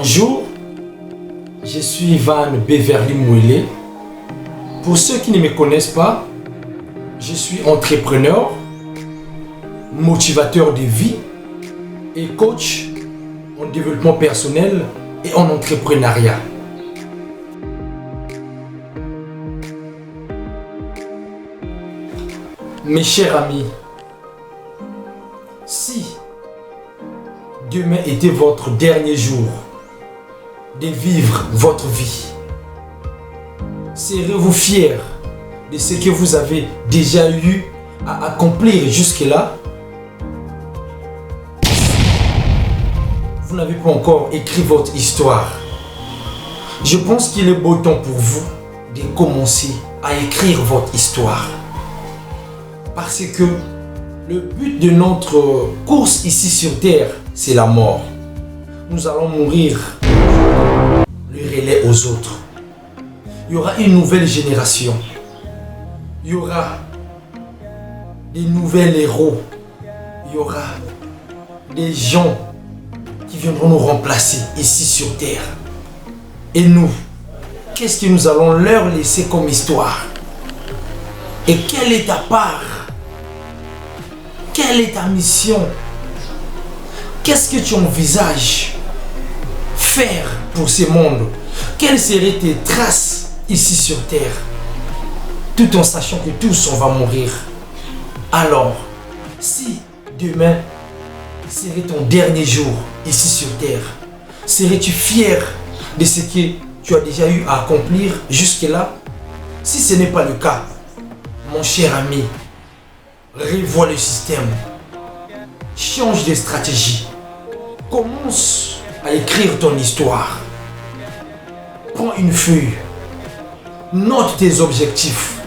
Bonjour, je suis Ivan Beverly Mouillet. Pour ceux qui ne me connaissent pas, je suis entrepreneur, motivateur de vie et coach en développement personnel et en entrepreneuriat. Mes chers amis, si demain était votre dernier jour de vivre votre vie, serez-vous fiers de ce que vous avez déjà eu à accomplir jusque-là? Vous n'avez pas encore écrit votre histoire. Je pense qu'il est beau temps pour vous de commencer à écrire votre histoire. Parce que le but de notre course ici sur Terre, c'est la mort. Nous allons mourir, le relais aux autres. Il y aura une nouvelle génération. Il y aura des nouvelles héros. Il y aura des gens qui viendront nous remplacer ici sur Terre. Et nous, qu'est-ce que nous allons leur laisser comme histoire? Et quelle est ta part? Quelle est ta mission? Qu'est-ce que tu envisages faire pour ce monde? Quelles seraient tes traces ici sur Terre? Tout en sachant que tous on va mourir. Alors, si demain serait ton dernier jour ici sur Terre, serais-tu fier de ce que tu as déjà eu à accomplir jusque-là? Si ce n'est pas le cas, mon cher ami, revois le système, change de stratégie, commence à écrire ton histoire. Prends une feuille, note tes objectifs.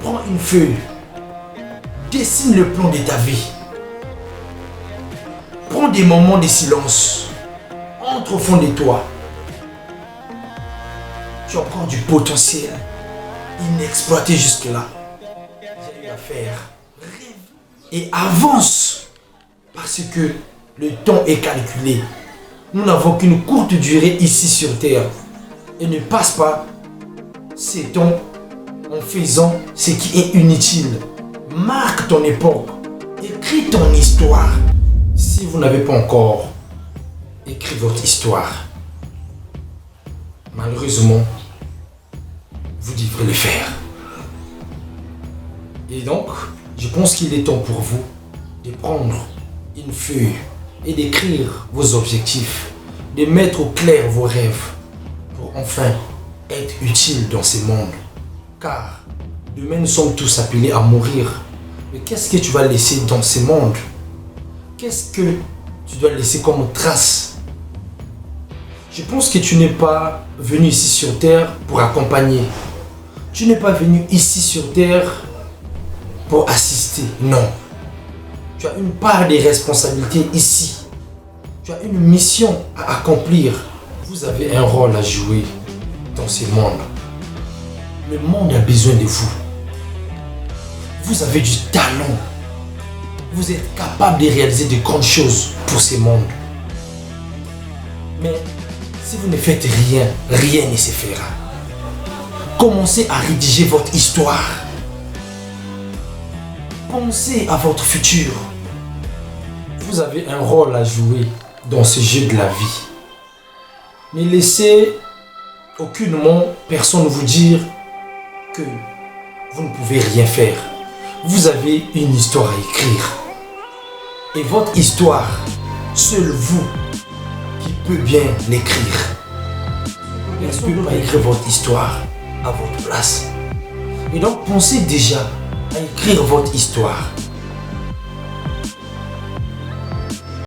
Prends une feuille, dessine le plan de ta vie. Prends des moments de silence, entre au fond de toi. Tu as encore du potentiel inexploité jusque-là. J'ai eu à faire. Et avance, parce que le temps est calculé. Nous n'avons qu'une courte durée ici sur Terre. Et ne passe pas ces temps en faisant ce qui est inutile. Marque ton époque. Écris ton histoire. Si vous n'avez pas encore écrit votre histoire, malheureusement, vous devrez le faire. Et donc, je pense qu'il est temps pour vous de prendre une feuille et d'écrire vos objectifs, de mettre au clair vos rêves pour enfin être utile dans ce monde. Car demain nous sommes tous appelés à mourir. Mais qu'est-ce que tu vas laisser dans ce monde? Qu'est-ce que tu dois laisser comme trace? Je pense que tu n'es pas venu ici sur Terre pour accompagner. Tu n'es pas venu ici sur Terre pour assister. Non. Tu as une part des responsabilités ici. Tu as une mission à accomplir. Vous avez un rôle à jouer dans ce monde. Le monde a besoin de vous. Vous avez du talent. Vous êtes capable de réaliser de grandes choses pour ce monde. Mais si vous ne faites rien, rien ne se fera. Commencez à rédiger votre histoire. Pensez à votre futur. Vous avez un rôle à jouer dans ce jeu de la vie. Ne laissez aucunement personne vous dire que vous ne pouvez rien faire. Vous avez une histoire à écrire. Et votre histoire, seul vous qui peut bien l'écrire. Personne ne peut pas écrire votre histoire à votre place. Et donc pensez déjà à écrire votre histoire.